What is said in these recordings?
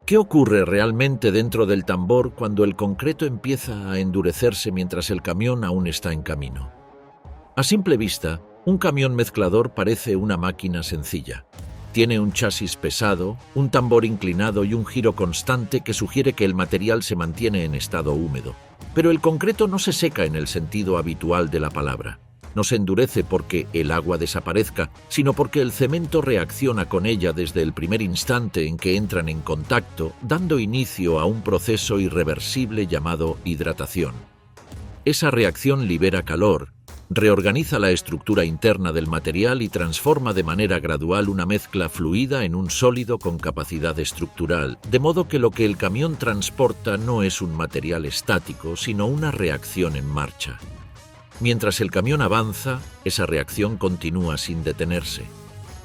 ¿Qué ocurre realmente dentro del tambor cuando el concreto empieza a endurecerse mientras el camión aún está en camino? A simple vista, un camión mezclador parece una máquina sencilla. Tiene un chasis pesado, un tambor inclinado y un giro constante que sugiere que el material se mantiene en estado húmedo. Pero el concreto no se seca en el sentido habitual de la palabra. No se endurece porque el agua desaparezca, sino porque el cemento reacciona con ella desde el primer instante en que entran en contacto, dando inicio a un proceso irreversible llamado hidratación. Esa reacción libera calor, reorganiza la estructura interna del material y transforma de manera gradual una mezcla fluida en un sólido con capacidad estructural, de modo que lo que el camión transporta no es un material estático, sino una reacción en marcha. Mientras el camión avanza, esa reacción continúa sin detenerse.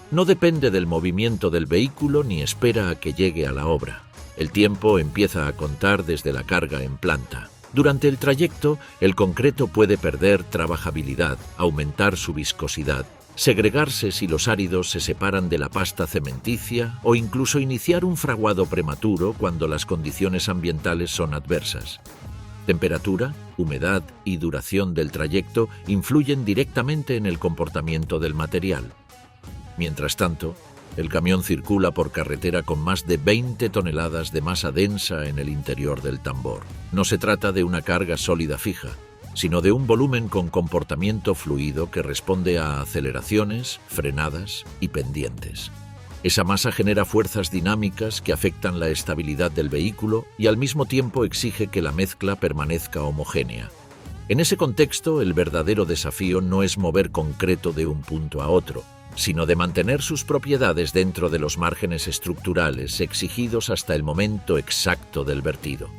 No depende del movimiento del vehículo ni espera a que llegue a la obra. El tiempo empieza a contar desde la carga en planta. Durante el trayecto, el concreto puede perder trabajabilidad, aumentar su viscosidad, segregarse si los áridos se separan de la pasta cementicia o incluso iniciar un fraguado prematuro cuando las condiciones ambientales son adversas. Temperatura, humedad y duración del trayecto influyen directamente en el comportamiento del material. Mientras tanto, el camión circula por carretera con más de 20 toneladas de masa densa en el interior del tambor. No se trata de una carga sólida fija, sino de un volumen con comportamiento fluido que responde a aceleraciones, frenadas y pendientes. Esa masa genera fuerzas dinámicas que afectan la estabilidad del vehículo y al mismo tiempo exige que la mezcla permanezca homogénea. En ese contexto, el verdadero desafío no es mover concreto de un punto a otro, sino de mantener sus propiedades dentro de los márgenes estructurales exigidos hasta el momento exacto del vertido.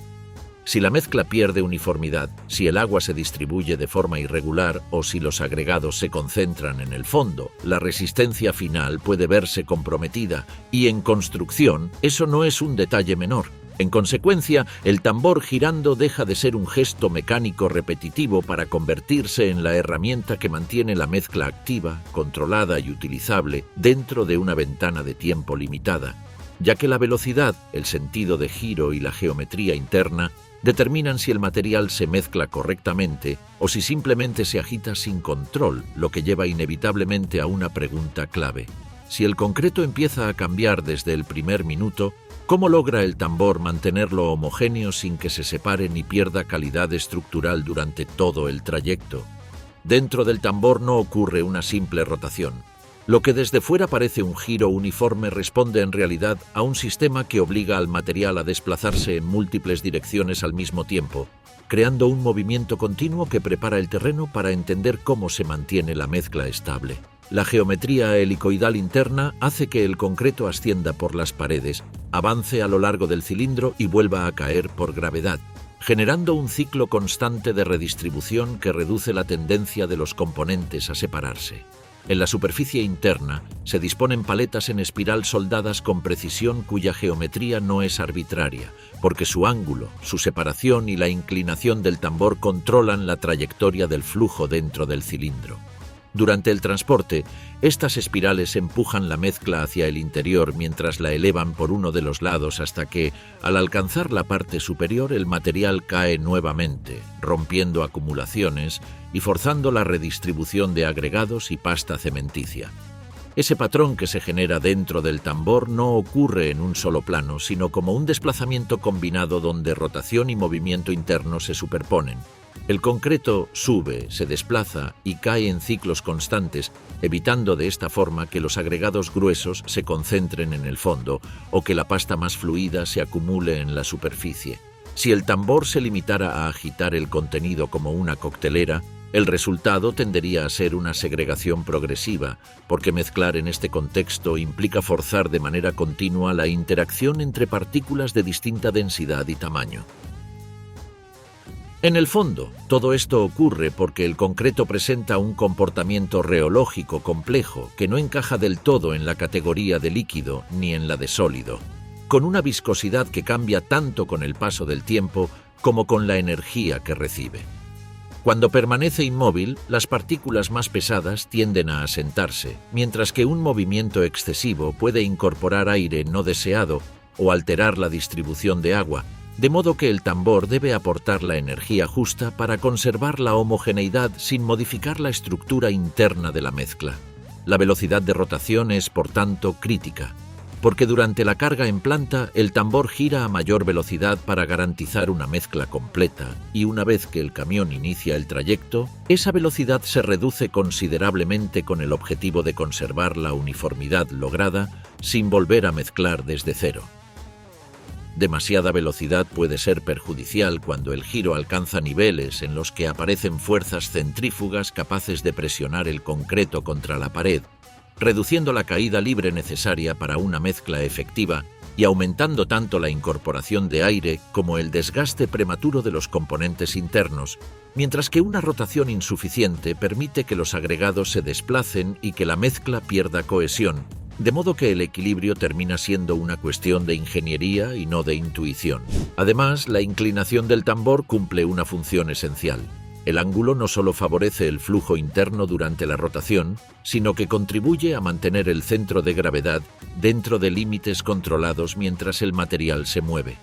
Si la mezcla pierde uniformidad, si el agua se distribuye de forma irregular o si los agregados se concentran en el fondo, la resistencia final puede verse comprometida y en construcción eso no es un detalle menor. En consecuencia, el tambor girando deja de ser un gesto mecánico repetitivo para convertirse en la herramienta que mantiene la mezcla activa, controlada y utilizable dentro de una ventana de tiempo limitada, ya que la velocidad, el sentido de giro y la geometría interna determinan si el material se mezcla correctamente o si simplemente se agita sin control, lo que lleva inevitablemente a una pregunta clave. Si el concreto empieza a cambiar desde el primer minuto, ¿cómo logra el tambor mantenerlo homogéneo sin que se separe ni pierda calidad estructural durante todo el trayecto? Dentro del tambor no ocurre una simple rotación. Lo que desde fuera parece un giro uniforme responde en realidad a un sistema que obliga al material a desplazarse en múltiples direcciones al mismo tiempo, creando un movimiento continuo que prepara el terreno para entender cómo se mantiene la mezcla estable. La geometría helicoidal interna hace que el concreto ascienda por las paredes, avance a lo largo del cilindro y vuelva a caer por gravedad, generando un ciclo constante de redistribución que reduce la tendencia de los componentes a separarse. En la superficie interna se disponen paletas en espiral soldadas con precisión cuya geometría no es arbitraria, porque su ángulo, su separación y la inclinación del tambor controlan la trayectoria del flujo dentro del cilindro. Durante el transporte, estas espirales empujan la mezcla hacia el interior mientras la elevan por uno de los lados hasta que, al alcanzar la parte superior, el material cae nuevamente, rompiendo acumulaciones y forzando la redistribución de agregados y pasta cementicia. Ese patrón que se genera dentro del tambor no ocurre en un solo plano, sino como un desplazamiento combinado donde rotación y movimiento interno se superponen. El concreto sube, se desplaza y cae en ciclos constantes, evitando de esta forma que los agregados gruesos se concentren en el fondo o que la pasta más fluida se acumule en la superficie. Si el tambor se limitara a agitar el contenido como una coctelera, el resultado tendería a ser una segregación progresiva, porque mezclar en este contexto implica forzar de manera continua la interacción entre partículas de distinta densidad y tamaño. En el fondo, todo esto ocurre porque el concreto presenta un comportamiento reológico complejo que no encaja del todo en la categoría de líquido ni en la de sólido, con una viscosidad que cambia tanto con el paso del tiempo como con la energía que recibe. Cuando permanece inmóvil, las partículas más pesadas tienden a asentarse, mientras que un movimiento excesivo puede incorporar aire no deseado o alterar la distribución de agua, de modo que el tambor debe aportar la energía justa para conservar la homogeneidad sin modificar la estructura interna de la mezcla. La velocidad de rotación es, por tanto, crítica, porque durante la carga en planta el tambor gira a mayor velocidad para garantizar una mezcla completa, y una vez que el camión inicia el trayecto, esa velocidad se reduce considerablemente con el objetivo de conservar la uniformidad lograda sin volver a mezclar desde cero. Demasiada velocidad puede ser perjudicial cuando el giro alcanza niveles en los que aparecen fuerzas centrífugas capaces de presionar el concreto contra la pared, reduciendo la caída libre necesaria para una mezcla efectiva y aumentando tanto la incorporación de aire como el desgaste prematuro de los componentes internos, mientras que una rotación insuficiente permite que los agregados se desplacen y que la mezcla pierda cohesión, de modo que el equilibrio termina siendo una cuestión de ingeniería y no de intuición. Además, la inclinación del tambor cumple una función esencial. El ángulo no solo favorece el flujo interno durante la rotación, sino que contribuye a mantener el centro de gravedad dentro de límites controlados mientras el material se mueve.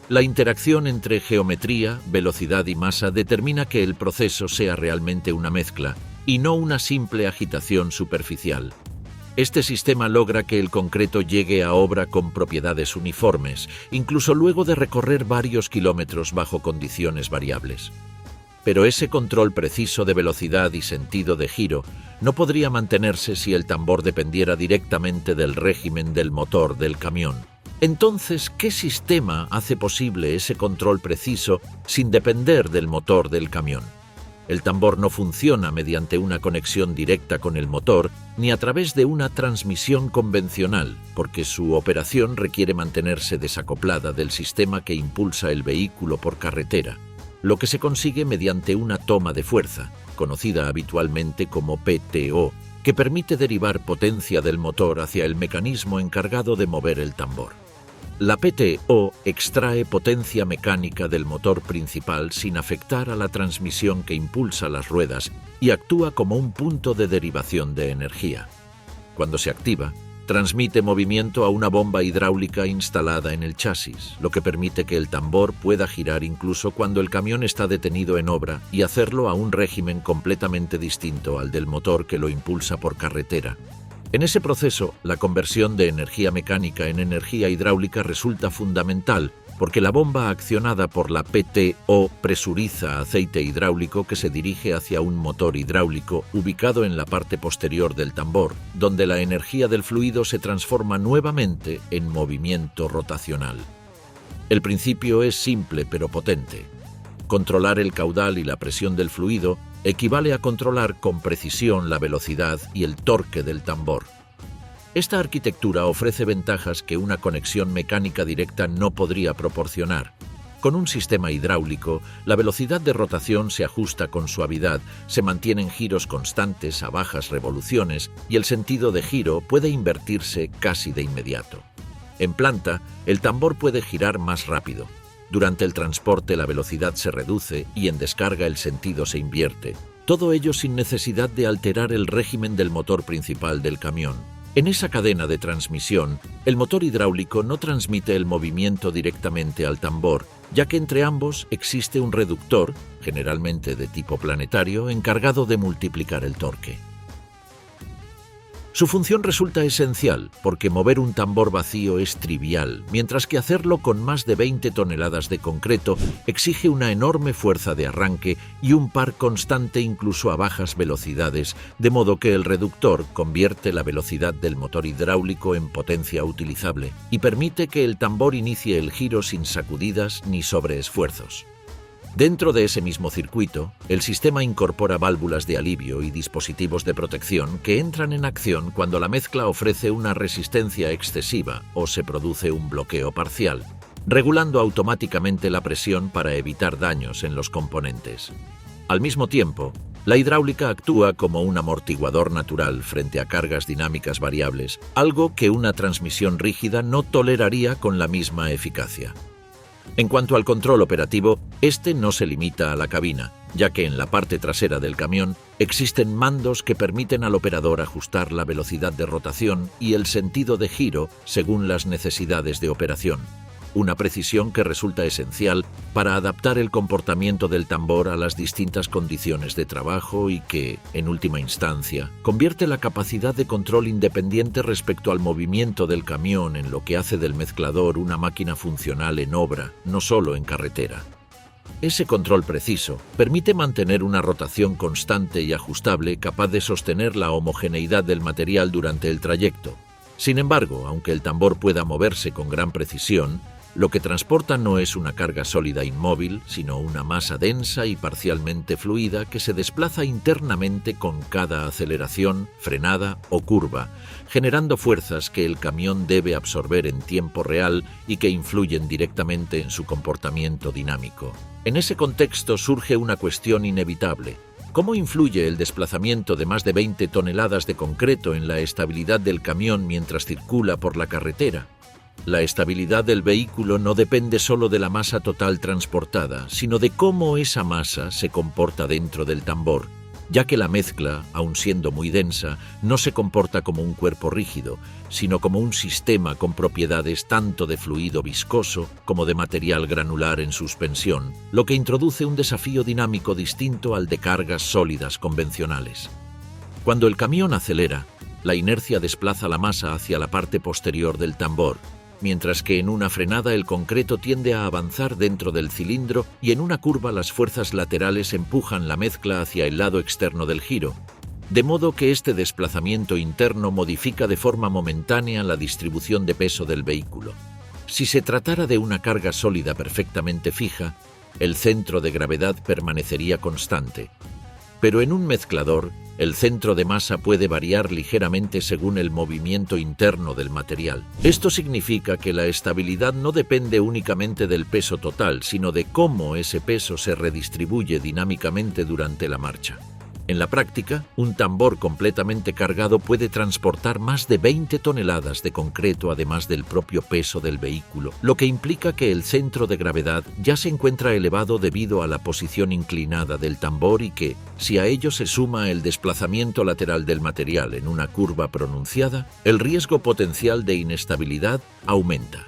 La interacción entre geometría, velocidad y masa determina que el proceso sea realmente una mezcla y no una simple agitación superficial. Este sistema logra que el concreto llegue a obra con propiedades uniformes, incluso luego de recorrer varios kilómetros bajo condiciones variables. Pero ese control preciso de velocidad y sentido de giro no podría mantenerse si el tambor dependiera directamente del régimen del motor del camión. Entonces, ¿qué sistema hace posible ese control preciso sin depender del motor del camión? El tambor no funciona mediante una conexión directa con el motor ni a través de una transmisión convencional, porque su operación requiere mantenerse desacoplada del sistema que impulsa el vehículo por carretera, lo que se consigue mediante una toma de fuerza, conocida habitualmente como PTO, que permite derivar potencia del motor hacia el mecanismo encargado de mover el tambor. La PTO extrae potencia mecánica del motor principal sin afectar a la transmisión que impulsa las ruedas y actúa como un punto de derivación de energía. Cuando se activa, transmite movimiento a una bomba hidráulica instalada en el chasis, lo que permite que el tambor pueda girar incluso cuando el camión está detenido en obra y hacerlo a un régimen completamente distinto al del motor que lo impulsa por carretera. En ese proceso, la conversión de energía mecánica en energía hidráulica resulta fundamental, porque la bomba accionada por la PTO presuriza aceite hidráulico que se dirige hacia un motor hidráulico ubicado en la parte posterior del tambor, donde la energía del fluido se transforma nuevamente en movimiento rotacional. El principio es simple pero potente. Controlar el caudal y la presión del fluido equivale a controlar con precisión la velocidad y el torque del tambor. Esta arquitectura ofrece ventajas que una conexión mecánica directa no podría proporcionar. Con un sistema hidráulico, la velocidad de rotación se ajusta con suavidad, se mantienen giros constantes a bajas revoluciones y el sentido de giro puede invertirse casi de inmediato. En planta, el tambor puede girar más rápido. Durante el transporte la velocidad se reduce y en descarga el sentido se invierte. Todo ello sin necesidad de alterar el régimen del motor principal del camión. En esa cadena de transmisión, el motor hidráulico no transmite el movimiento directamente al tambor, ya que entre ambos existe un reductor, generalmente de tipo planetario, encargado de multiplicar el torque. Su función resulta esencial porque mover un tambor vacío es trivial, mientras que hacerlo con más de 20 toneladas de concreto exige una enorme fuerza de arranque y un par constante incluso a bajas velocidades, de modo que el reductor convierte la velocidad del motor hidráulico en potencia utilizable y permite que el tambor inicie el giro sin sacudidas ni sobreesfuerzos. Dentro de ese mismo circuito, el sistema incorpora válvulas de alivio y dispositivos de protección que entran en acción cuando la mezcla ofrece una resistencia excesiva o se produce un bloqueo parcial, regulando automáticamente la presión para evitar daños en los componentes. Al mismo tiempo, la hidráulica actúa como un amortiguador natural frente a cargas dinámicas variables, algo que una transmisión rígida no toleraría con la misma eficacia. En cuanto al control operativo, este no se limita a la cabina, ya que en la parte trasera del camión existen mandos que permiten al operador ajustar la velocidad de rotación y el sentido de giro según las necesidades de operación. Una precisión que resulta esencial para adaptar el comportamiento del tambor a las distintas condiciones de trabajo y que, en última instancia, convierte la capacidad de control independiente respecto al movimiento del camión en lo que hace del mezclador una máquina funcional en obra, no solo en carretera. Ese control preciso permite mantener una rotación constante y ajustable capaz de sostener la homogeneidad del material durante el trayecto. Sin embargo, aunque el tambor pueda moverse con gran precisión, lo que transporta no es una carga sólida inmóvil, sino una masa densa y parcialmente fluida que se desplaza internamente con cada aceleración, frenada o curva, generando fuerzas que el camión debe absorber en tiempo real y que influyen directamente en su comportamiento dinámico. En ese contexto surge una cuestión inevitable. ¿Cómo influye el desplazamiento de más de 20 toneladas de concreto en la estabilidad del camión mientras circula por la carretera? La estabilidad del vehículo no depende solo de la masa total transportada, sino de cómo esa masa se comporta dentro del tambor, ya que la mezcla, aun siendo muy densa, no se comporta como un cuerpo rígido, sino como un sistema con propiedades tanto de fluido viscoso como de material granular en suspensión, lo que introduce un desafío dinámico distinto al de cargas sólidas convencionales. Cuando el camión acelera, la inercia desplaza la masa hacia la parte posterior del tambor, mientras que en una frenada el concreto tiende a avanzar dentro del cilindro y en una curva las fuerzas laterales empujan la mezcla hacia el lado externo del giro, de modo que este desplazamiento interno modifica de forma momentánea la distribución de peso del vehículo. Si se tratara de una carga sólida perfectamente fija, el centro de gravedad permanecería constante. Pero en un mezclador, el centro de masa puede variar ligeramente según el movimiento interno del material. Esto significa que la estabilidad no depende únicamente del peso total, sino de cómo ese peso se redistribuye dinámicamente durante la marcha. En la práctica, un tambor completamente cargado puede transportar más de 20 toneladas de concreto además del propio peso del vehículo, lo que implica que el centro de gravedad ya se encuentra elevado debido a la posición inclinada del tambor y que, si a ello se suma el desplazamiento lateral del material en una curva pronunciada, el riesgo potencial de inestabilidad aumenta.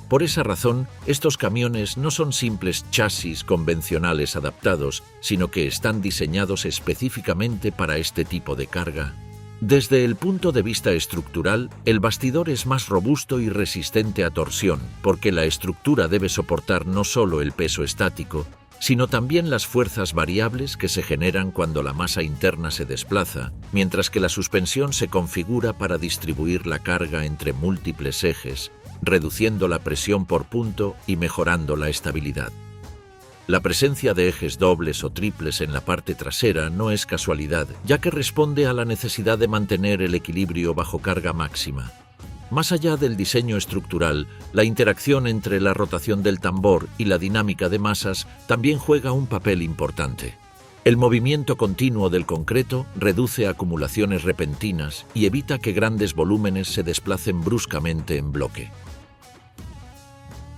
Por esa razón, estos camiones no son simples chasis convencionales adaptados, sino que están diseñados específicamente para este tipo de carga. Desde el punto de vista estructural, el bastidor es más robusto y resistente a torsión, porque la estructura debe soportar no solo el peso estático, sino también las fuerzas variables que se generan cuando la masa interna se desplaza, mientras que la suspensión se configura para distribuir la carga entre múltiples ejes, reduciendo la presión por punto y mejorando la estabilidad. La presencia de ejes dobles o triples en la parte trasera no es casualidad, ya que responde a la necesidad de mantener el equilibrio bajo carga máxima. Más allá del diseño estructural, la interacción entre la rotación del tambor y la dinámica de masas también juega un papel importante. El movimiento continuo del concreto reduce acumulaciones repentinas y evita que grandes volúmenes se desplacen bruscamente en bloque.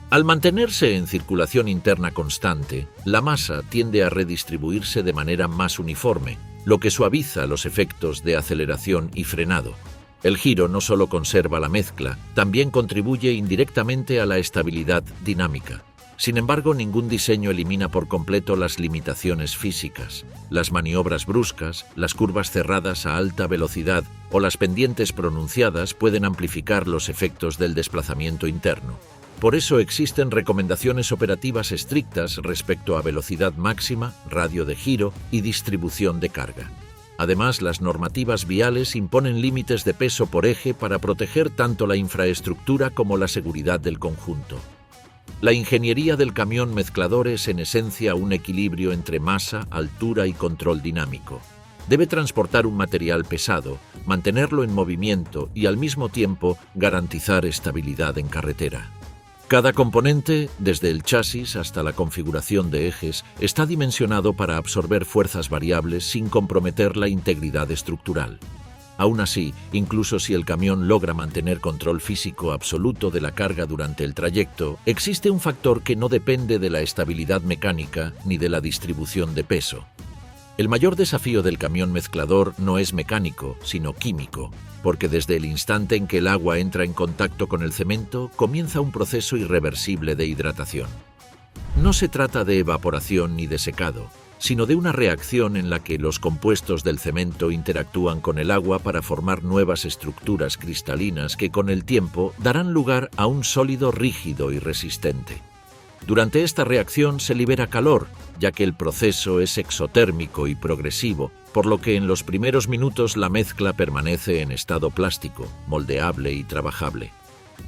Al mantenerse en circulación interna constante, la masa tiende a redistribuirse de manera más uniforme, lo que suaviza los efectos de aceleración y frenado. El giro no solo conserva la mezcla, también contribuye indirectamente a la estabilidad dinámica. Sin embargo, ningún diseño elimina por completo las limitaciones físicas. Las maniobras bruscas, las curvas cerradas a alta velocidad o las pendientes pronunciadas pueden amplificar los efectos del desplazamiento interno. Por eso existen recomendaciones operativas estrictas respecto a velocidad máxima, radio de giro y distribución de carga. Además, las normativas viales imponen límites de peso por eje para proteger tanto la infraestructura como la seguridad del conjunto. La ingeniería del camión mezclador es en esencia un equilibrio entre masa, altura y control dinámico. Debe transportar un material pesado, mantenerlo en movimiento y al mismo tiempo garantizar estabilidad en carretera. Cada componente, desde el chasis hasta la configuración de ejes, está dimensionado para absorber fuerzas variables sin comprometer la integridad estructural. Aún así, incluso si el camión logra mantener control físico absoluto de la carga durante el trayecto, existe un factor que no depende de la estabilidad mecánica ni de la distribución de peso. El mayor desafío del camión mezclador no es mecánico, sino químico, porque desde el instante en que el agua entra en contacto con el cemento, comienza un proceso irreversible de hidratación. No se trata de evaporación ni de secado, sino de una reacción en la que los compuestos del cemento interactúan con el agua para formar nuevas estructuras cristalinas que con el tiempo darán lugar a un sólido rígido y resistente. Durante esta reacción se libera calor, ya que el proceso es exotérmico y progresivo, por lo que en los primeros minutos la mezcla permanece en estado plástico, moldeable y trabajable.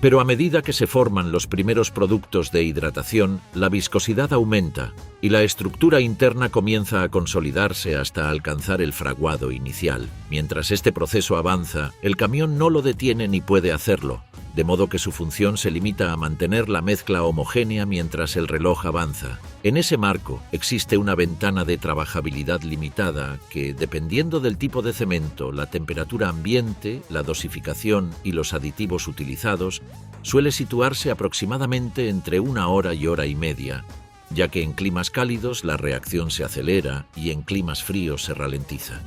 Pero a medida que se forman los primeros productos de hidratación, la viscosidad aumenta y la estructura interna comienza a consolidarse hasta alcanzar el fraguado inicial. Mientras este proceso avanza, el camión no lo detiene ni puede hacerlo, de modo que su función se limita a mantener la mezcla homogénea mientras el reloj avanza. En ese marco existe una ventana de trabajabilidad limitada que, dependiendo del tipo de cemento, la temperatura ambiente, la dosificación y los aditivos utilizados, suele situarse aproximadamente entre 1 hora y hora y media, ya que en climas cálidos la reacción se acelera y en climas fríos se ralentiza.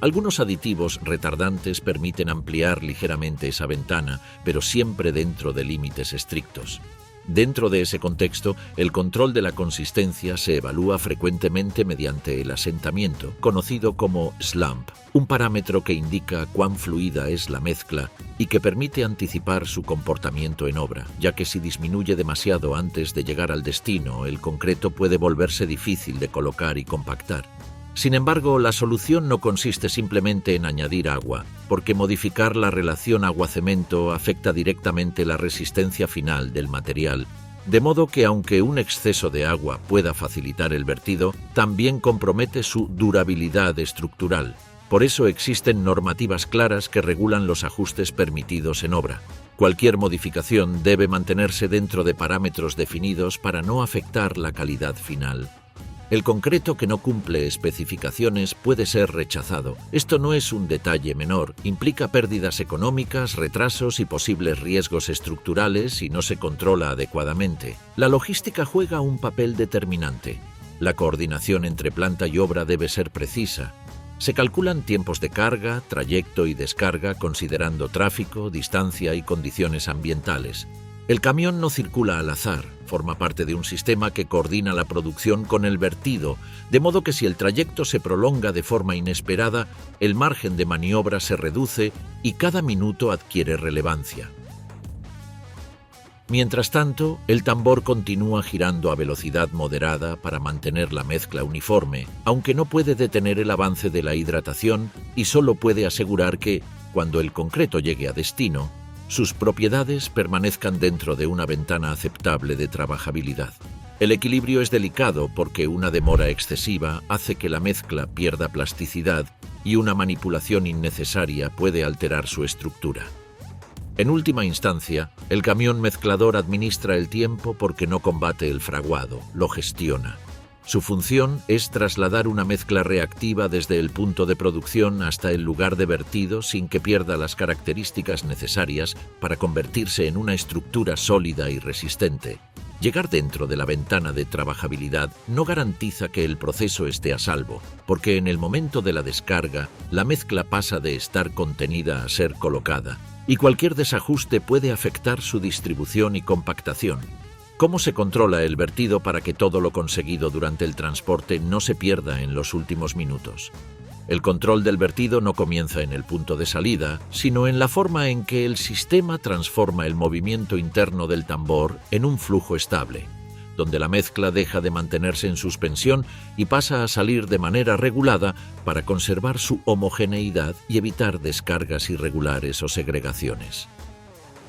Algunos aditivos retardantes permiten ampliar ligeramente esa ventana, pero siempre dentro de límites estrictos. Dentro de ese contexto, el control de la consistencia se evalúa frecuentemente mediante el asentamiento, conocido como slump, un parámetro que indica cuán fluida es la mezcla y que permite anticipar su comportamiento en obra, ya que si disminuye demasiado antes de llegar al destino, el concreto puede volverse difícil de colocar y compactar. Sin embargo, la solución no consiste simplemente en añadir agua, porque modificar la relación agua-cemento afecta directamente la resistencia final del material, de modo que aunque un exceso de agua pueda facilitar el vertido, también compromete su durabilidad estructural. Por eso existen normativas claras que regulan los ajustes permitidos en obra. Cualquier modificación debe mantenerse dentro de parámetros definidos para no afectar la calidad final. El concreto que no cumple especificaciones puede ser rechazado. Esto no es un detalle menor, implica pérdidas económicas, retrasos y posibles riesgos estructurales si no se controla adecuadamente. La logística juega un papel determinante. La coordinación entre planta y obra debe ser precisa. Se calculan tiempos de carga, trayecto y descarga considerando tráfico, distancia y condiciones ambientales. El camión no circula al azar, forma parte de un sistema que coordina la producción con el vertido, de modo que si el trayecto se prolonga de forma inesperada, el margen de maniobra se reduce y cada minuto adquiere relevancia. Mientras tanto, el tambor continúa girando a velocidad moderada para mantener la mezcla uniforme, aunque no puede detener el avance de la hidratación y solo puede asegurar que, cuando el concreto llegue a destino, sus propiedades permanezcan dentro de una ventana aceptable de trabajabilidad. El equilibrio es delicado porque una demora excesiva hace que la mezcla pierda plasticidad y una manipulación innecesaria puede alterar su estructura. En última instancia, el camión mezclador administra el tiempo porque no combate el fraguado, lo gestiona. Su función es trasladar una mezcla reactiva desde el punto de producción hasta el lugar de vertido sin que pierda las características necesarias para convertirse en una estructura sólida y resistente. Llegar dentro de la ventana de trabajabilidad no garantiza que el proceso esté a salvo, porque en el momento de la descarga, la mezcla pasa de estar contenida a ser colocada, y cualquier desajuste puede afectar su distribución y compactación. ¿Cómo se controla el vertido para que todo lo conseguido durante el transporte no se pierda en los últimos minutos? El control del vertido no comienza en el punto de salida, sino en la forma en que el sistema transforma el movimiento interno del tambor en un flujo estable, donde la mezcla deja de mantenerse en suspensión y pasa a salir de manera regulada para conservar su homogeneidad y evitar descargas irregulares o segregaciones.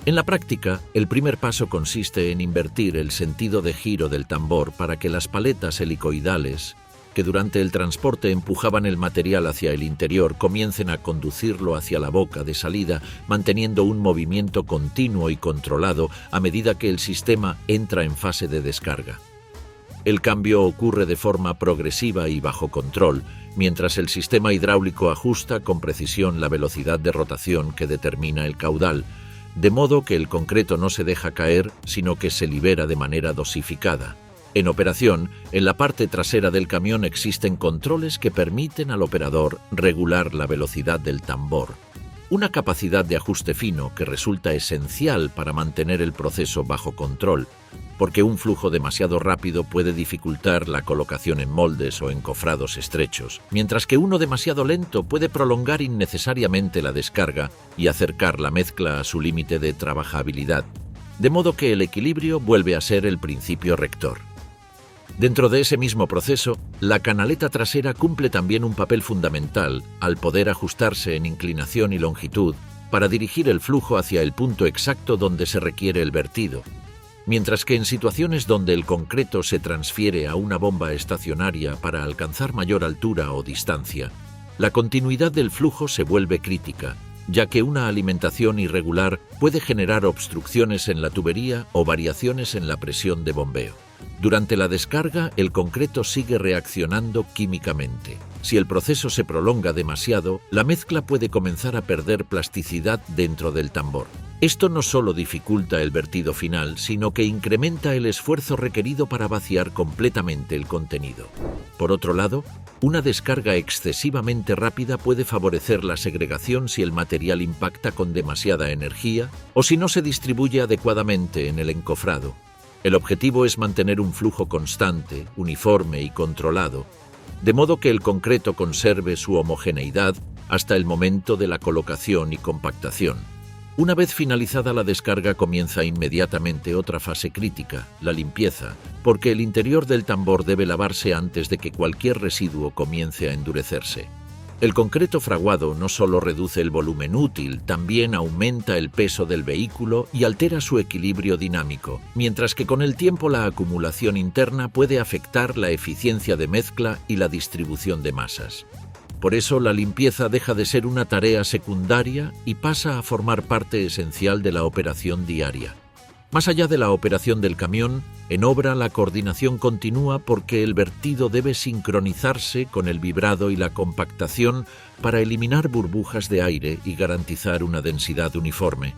En la práctica, el primer paso consiste en invertir el sentido de giro del tambor para que las paletas helicoidales, que durante el transporte empujaban el material hacia el interior, comiencen a conducirlo hacia la boca de salida, manteniendo un movimiento continuo y controlado a medida que el sistema entra en fase de descarga. El cambio ocurre de forma progresiva y bajo control, mientras el sistema hidráulico ajusta con precisión la velocidad de rotación que determina el caudal, de modo que el concreto no se deja caer, sino que se libera de manera dosificada. En operación, en la parte trasera del camión existen controles que permiten al operador regular la velocidad del tambor. Una capacidad de ajuste fino que resulta esencial para mantener el proceso bajo control, porque un flujo demasiado rápido puede dificultar la colocación en moldes o encofrados estrechos, mientras que uno demasiado lento puede prolongar innecesariamente la descarga y acercar la mezcla a su límite de trabajabilidad, de modo que el equilibrio vuelve a ser el principio rector. Dentro de ese mismo proceso, la canaleta trasera cumple también un papel fundamental al poder ajustarse en inclinación y longitud para dirigir el flujo hacia el punto exacto donde se requiere el vertido, mientras que en situaciones donde el concreto se transfiere a una bomba estacionaria para alcanzar mayor altura o distancia, la continuidad del flujo se vuelve crítica, ya que una alimentación irregular puede generar obstrucciones en la tubería o variaciones en la presión de bombeo. Durante la descarga, el concreto sigue reaccionando químicamente. Si el proceso se prolonga demasiado, la mezcla puede comenzar a perder plasticidad dentro del tambor. Esto no solo dificulta el vertido final, sino que incrementa el esfuerzo requerido para vaciar completamente el contenido. Por otro lado, una descarga excesivamente rápida puede favorecer la segregación si el material impacta con demasiada energía o si no se distribuye adecuadamente en el encofrado. El objetivo es mantener un flujo constante, uniforme y controlado, de modo que el concreto conserve su homogeneidad hasta el momento de la colocación y compactación. Una vez finalizada la descarga comienza inmediatamente otra fase crítica, la limpieza, porque el interior del tambor debe lavarse antes de que cualquier residuo comience a endurecerse. El concreto fraguado no solo reduce el volumen útil, también aumenta el peso del vehículo y altera su equilibrio dinámico, mientras que con el tiempo la acumulación interna puede afectar la eficiencia de mezcla y la distribución de masas. Por eso la limpieza deja de ser una tarea secundaria y pasa a formar parte esencial de la operación diaria. Más allá de la operación del camión, en obra la coordinación continúa porque el vertido debe sincronizarse con el vibrado y la compactación para eliminar burbujas de aire y garantizar una densidad uniforme.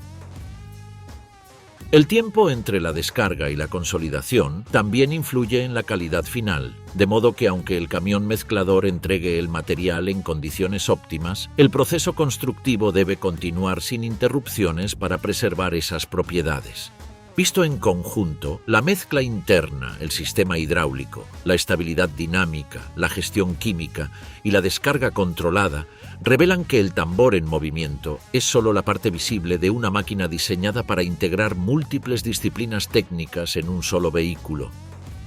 El tiempo entre la descarga y la consolidación también influye en la calidad final, de modo que aunque el camión mezclador entregue el material en condiciones óptimas, el proceso constructivo debe continuar sin interrupciones para preservar esas propiedades. Visto en conjunto, la mezcla interna, el sistema hidráulico, la estabilidad dinámica, la gestión química y la descarga controlada revelan que el tambor en movimiento es solo la parte visible de una máquina diseñada para integrar múltiples disciplinas técnicas en un solo vehículo.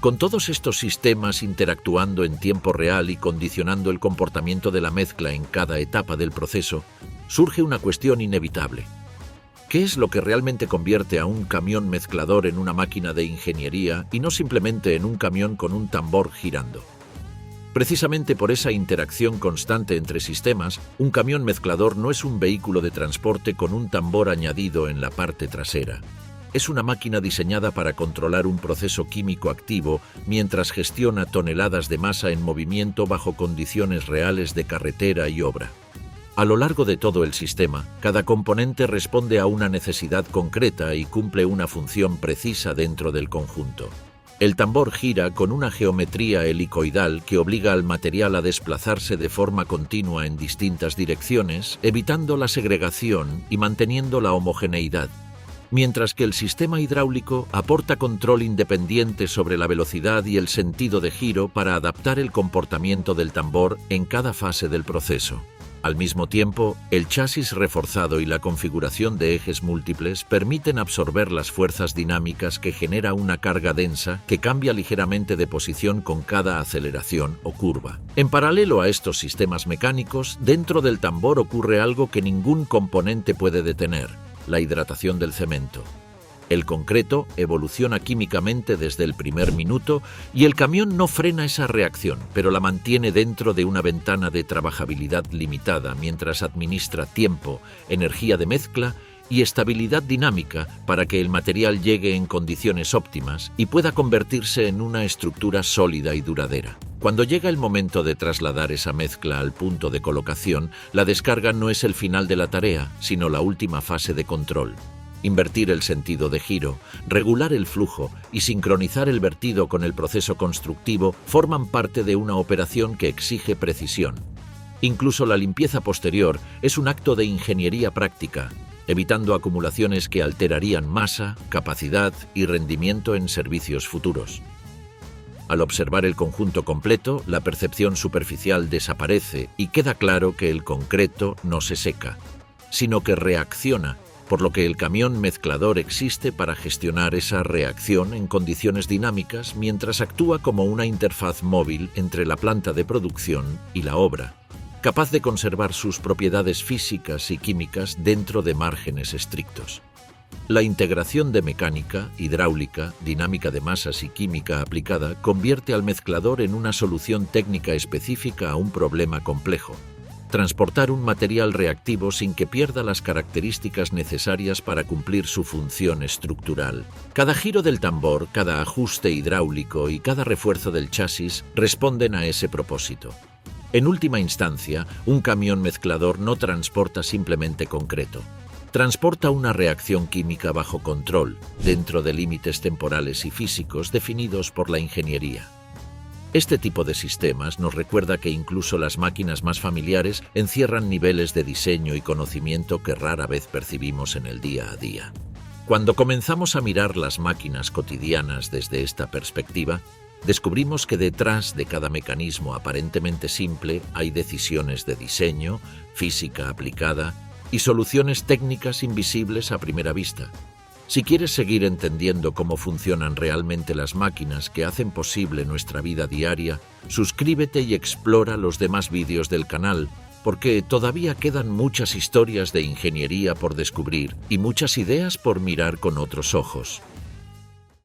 Con todos estos sistemas interactuando en tiempo real y condicionando el comportamiento de la mezcla en cada etapa del proceso, surge una cuestión inevitable. ¿Qué es lo que realmente convierte a un camión mezclador en una máquina de ingeniería y no simplemente en un camión con un tambor girando? Precisamente por esa interacción constante entre sistemas, un camión mezclador no es un vehículo de transporte con un tambor añadido en la parte trasera. Es una máquina diseñada para controlar un proceso químico activo mientras gestiona toneladas de masa en movimiento bajo condiciones reales de carretera y obra. A lo largo de todo el sistema, cada componente responde a una necesidad concreta y cumple una función precisa dentro del conjunto. El tambor gira con una geometría helicoidal que obliga al material a desplazarse de forma continua en distintas direcciones, evitando la segregación y manteniendo la homogeneidad, mientras que el sistema hidráulico aporta control independiente sobre la velocidad y el sentido de giro para adaptar el comportamiento del tambor en cada fase del proceso. Al mismo tiempo, el chasis reforzado y la configuración de ejes múltiples permiten absorber las fuerzas dinámicas que genera una carga densa que cambia ligeramente de posición con cada aceleración o curva. En paralelo a estos sistemas mecánicos, dentro del tambor ocurre algo que ningún componente puede detener: la hidratación del cemento. El concreto evoluciona químicamente desde el primer minuto y el camión no frena esa reacción, pero la mantiene dentro de una ventana de trabajabilidad limitada mientras administra tiempo, energía de mezcla y estabilidad dinámica para que el material llegue en condiciones óptimas y pueda convertirse en una estructura sólida y duradera. Cuando llega el momento de trasladar esa mezcla al punto de colocación, la descarga no es el final de la tarea, sino la última fase de control. Invertir el sentido de giro, regular el flujo y sincronizar el vertido con el proceso constructivo forman parte de una operación que exige precisión. Incluso la limpieza posterior es un acto de ingeniería práctica, evitando acumulaciones que alterarían masa, capacidad y rendimiento en servicios futuros. Al observar el conjunto completo, la percepción superficial desaparece y queda claro que el concreto no se seca, sino que reacciona, por lo que el camión mezclador existe para gestionar esa reacción en condiciones dinámicas mientras actúa como una interfaz móvil entre la planta de producción y la obra, capaz de conservar sus propiedades físicas y químicas dentro de márgenes estrictos. La integración de mecánica, hidráulica, dinámica de masas y química aplicada convierte al mezclador en una solución técnica específica a un problema complejo. Transportar un material reactivo sin que pierda las características necesarias para cumplir su función estructural. Cada giro del tambor, cada ajuste hidráulico y cada refuerzo del chasis responden a ese propósito. En última instancia, un camión mezclador no transporta simplemente concreto. Transporta una reacción química bajo control, dentro de límites temporales y físicos definidos por la ingeniería. Este tipo de sistemas nos recuerda que incluso las máquinas más familiares encierran niveles de diseño y conocimiento que rara vez percibimos en el día a día. Cuando comenzamos a mirar las máquinas cotidianas desde esta perspectiva, descubrimos que detrás de cada mecanismo aparentemente simple hay decisiones de diseño, física aplicada y soluciones técnicas invisibles a primera vista. Si quieres seguir entendiendo cómo funcionan realmente las máquinas que hacen posible nuestra vida diaria, suscríbete y explora los demás vídeos del canal, porque todavía quedan muchas historias de ingeniería por descubrir y muchas ideas por mirar con otros ojos.